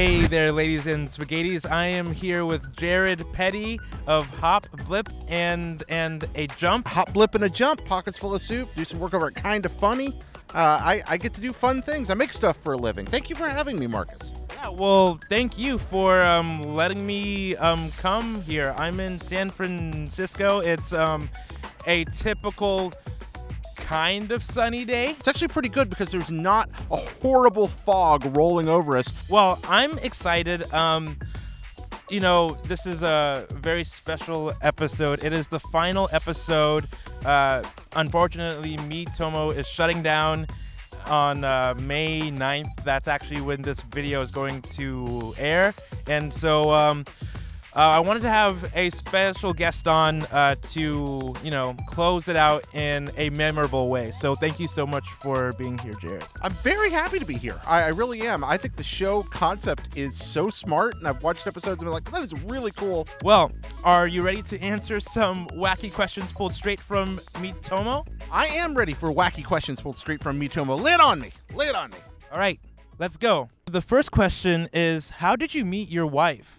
Hey there, ladies and spaghettis. I am here with Jared Petty of Hop, Blip, and a Jump. Hop, Blip, and a Jump, pockets full of soup, do some work over at Kinda Funny. I get to do fun things. I make stuff for a living. Thank you for having me, Marcus. Yeah, well, thank you for letting me come here. I'm in San Francisco. It's a typical kind of sunny day. It's actually pretty good because there's not a horrible fog rolling over us. Well, I'm excited. You know, this is a very special episode. It is the final episode. Unfortunately, Miitomo is shutting down on May 9th. That's actually when this video is going to air. And so I wanted to have a special guest on to, you know, close it out in a memorable way. So thank you so much for being here, Jared. I'm very happy to be here. I really am. I think the show concept is so smart, and I've watched episodes and been like, that is really cool. Well, are you ready to answer some wacky questions pulled straight from Miitomo? I am ready for wacky questions pulled straight from Miitomo. Lay it on me. Lay it on me. All right, let's go. The first question is, how did you meet your wife?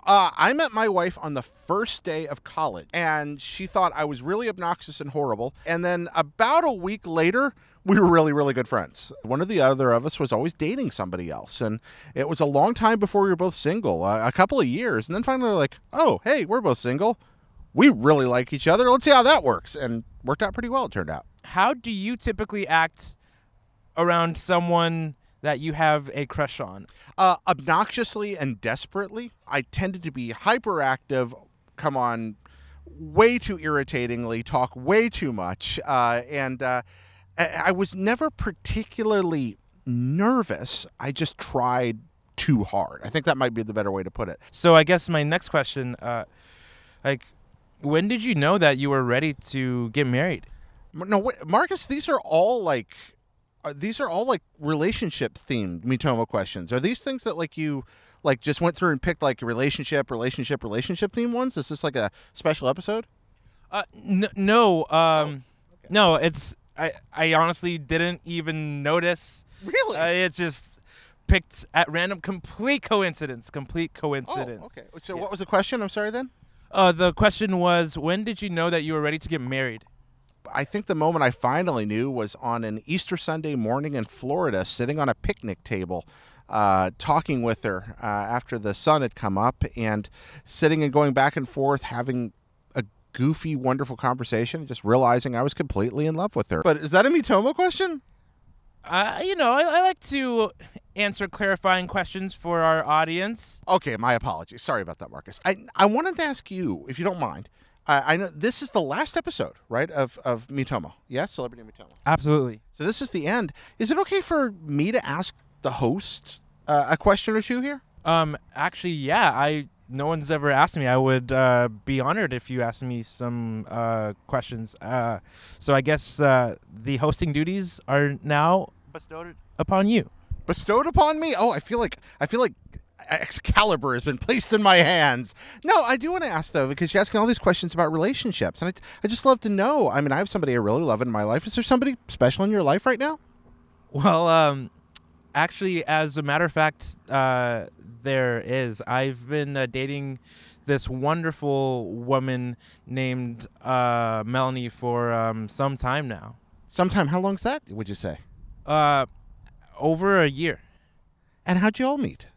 I met my wife on the first day of college, and she thought I was really obnoxious and horrible. And then about a week later, we were really, really good friends. One or the other of us was always dating somebody else, and it was a long time before we were both single, a couple of years. And then finally, we're like, oh, hey, we're both single. We really like each other. Let's see how that works. And worked out pretty well, it turned out. How do you typically act around someone that you have a crush on? Obnoxiously and desperately. I tended to be hyperactive, come on way too irritatingly, talk way too much, and I was never particularly nervous. I just tried too hard. I think that might be the better way to put it. So I guess my next question, when did you know that you were ready to get married? No, wait, Marcus, these are all like relationship themed Miitomo questions. Are these things that you just went through and picked like relationship theme ones? Is this like a special episode? No. Okay. No, it's I honestly didn't even notice. Really? It just picked at random. Complete coincidence. Oh, okay. So Yeah. What was the question? I'm sorry then? The question was, when did you know that you were ready to get married? I think the moment I finally knew was on an Easter Sunday morning in Florida, sitting on a picnic table, talking with her after the sun had come up, and sitting and going back and forth, having a goofy, wonderful conversation, just realizing I was completely in love with her. But is that a Miitomo question? You know, I like to answer clarifying questions for our audience. Okay, my apologies. Sorry about that, Marcus. I wanted to ask you, if you don't mind, I know this is the last episode, right, of Miitomo. Yes, Celebrity Miitomo. Absolutely. So this is the end. Is it okay for me to ask the host a question or two here? Actually, yeah. No one's ever asked me. I would be honored if you asked me some questions. So I guess the hosting duties are now bestowed upon you. Bestowed upon me? Oh, I feel like Excalibur has been placed in my hands. No, I do want to ask, though, because you're asking all these questions about relationships, and I just love to know. I mean, I have somebody I really love in my life. Is there somebody special in your life right now? Well, actually, as a matter of fact, there is. I've been dating this wonderful woman named Melanie for some time now. Sometime? How long's that, would you say? Over a year. And how'd you all meet?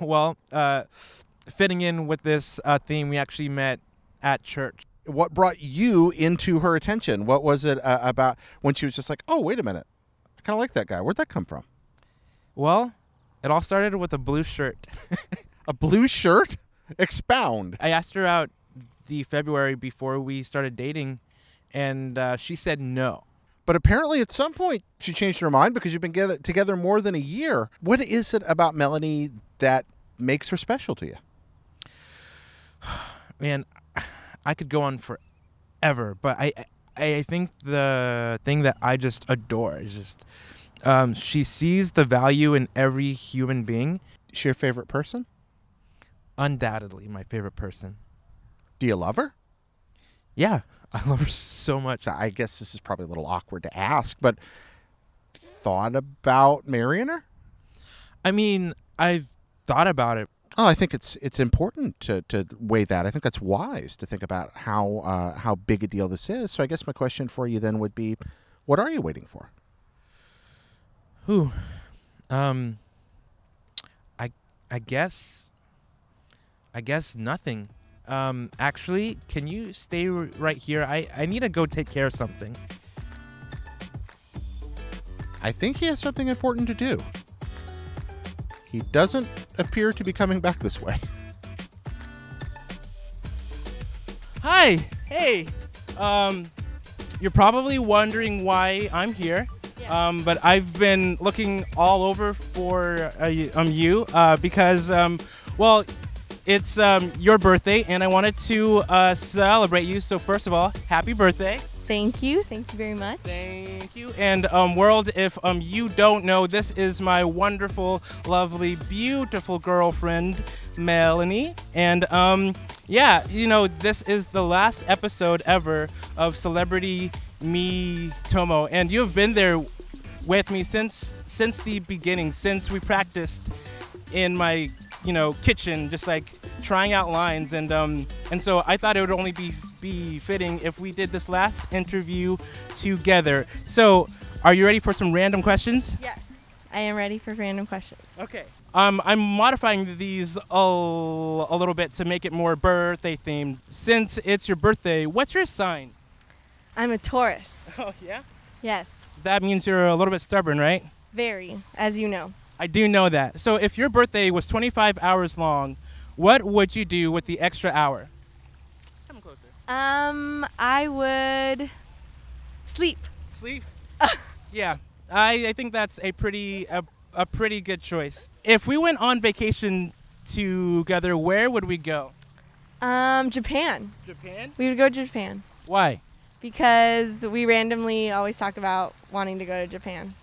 Well, fitting in with this theme, we actually met at church. What brought you into her attention? What was it about when she was just like, oh, wait a minute, I kind of like that guy. Where'd that come from? Well, it all started with a blue shirt. A blue shirt? Expound. I asked her out the February before we started dating, and she said no. But apparently at some point she changed her mind because you've been together more than a year. What is it about Melanie that makes her special to you? Man, I could go on forever, but I think the thing that I just adore is just she sees the value in every human being. Is she your favorite person? Undoubtedly my favorite person. Do you love her? Yeah, I love her so much. I guess this is probably a little awkward to ask, but thought about marrying her? I mean, I've thought about it. Oh, I think it's important to weigh that. I think that's wise to think about how big a deal this is. So I guess my question for you then would be, what are you waiting for? Whew. I I guess nothing. Actually, can you stay right here? I need to go take care of something. I think he has something important to do. He doesn't appear to be coming back this way. Hi. Hey. You're probably wondering why I'm here. Yeah. But I've been looking all over for you because well, it's your birthday and I wanted to celebrate you. So first of all, happy birthday. Thank you. Thank you very much. Thank you. And world, if you don't know, this is my wonderful, lovely, beautiful girlfriend, Melanie. And yeah, you know, this is the last episode ever of Celebrity Miitomo, and you've been there with me since the beginning, since we practiced in my kitchen, just like trying out lines, and so I thought it would only be fitting if we did this last interview together. So, are you ready for some random questions? Yes, I am ready for random questions. Okay. I'm modifying these a little bit to make it more birthday themed. Since it's your birthday, what's your sign? I'm a Taurus. Oh yeah. Yes, That means you're a little bit stubborn, right? very, as you know. I do know that. So if your birthday was 25 hours long, what would you do with the extra hour? Come closer. I would sleep. Sleep? Yeah, I think that's a pretty good choice. If we went on vacation together, where would we go? Japan. Japan? We would go to Japan Why? because we randomly always talk about wanting to go to Japan.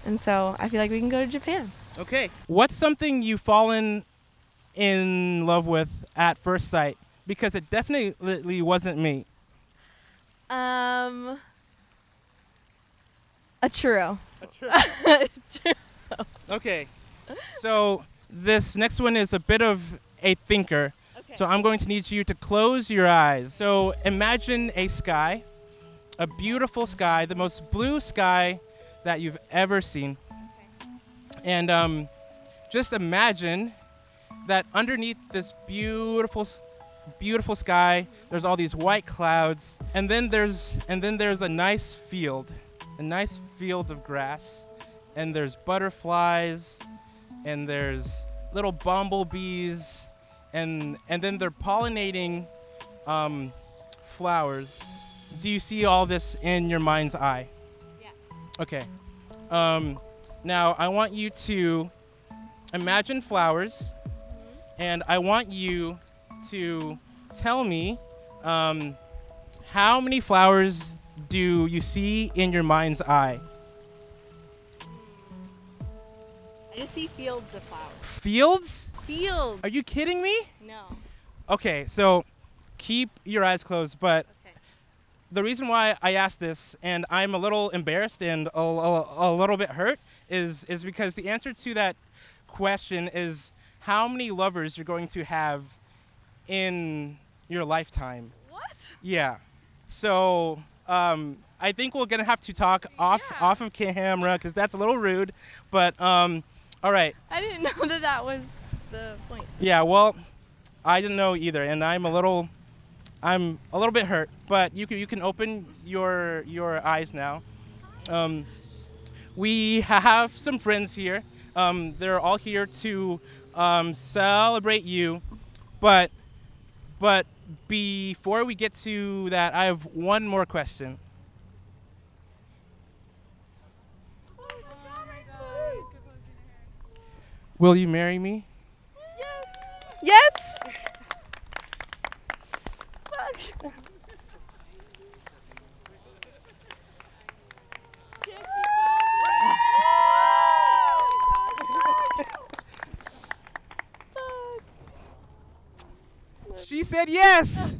And so I feel like we can go to Japan. Okay. What's something you've fallen in love with at first sight? Because it definitely wasn't me. A churro. Okay. So this next one is a bit of a thinker. Okay. So I'm going to need you to close your eyes. So imagine a sky, a beautiful sky, the most blue sky that you've ever seen. And just imagine that underneath this beautiful sky, there's all these white clouds, and then there's a nice field of grass, and there's butterflies, and there's little bumblebees, and then they're pollinating flowers. Do you see all this in your mind's eye? Yeah. Okay. Now I want you to imagine flowers, and I want you to tell me how many flowers do you see in your mind's eye? I just see fields of flowers. Fields? Fields. Are you kidding me? No. Okay, so keep your eyes closed, but Okay. the reason why I asked this, and I'm a little embarrassed and a little bit hurt, is because the answer to that question is how many lovers you're going to have in your lifetime. What? Yeah. So I think we're gonna have to talk off of camera because that's a little rude. But all right. I didn't know that was the point. Yeah. Well, I didn't know either, and I'm a little bit hurt. But you can open your eyes now. We have some friends here. They're all here to celebrate you, but before we get to that, I have one more question. Will you marry me? Yes. Fuck. She said yes.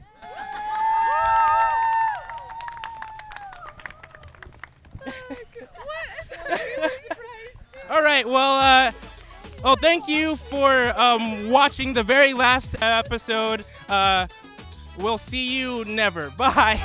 All right. Well, Well, thank you for watching the very last episode. We'll see you never. Bye.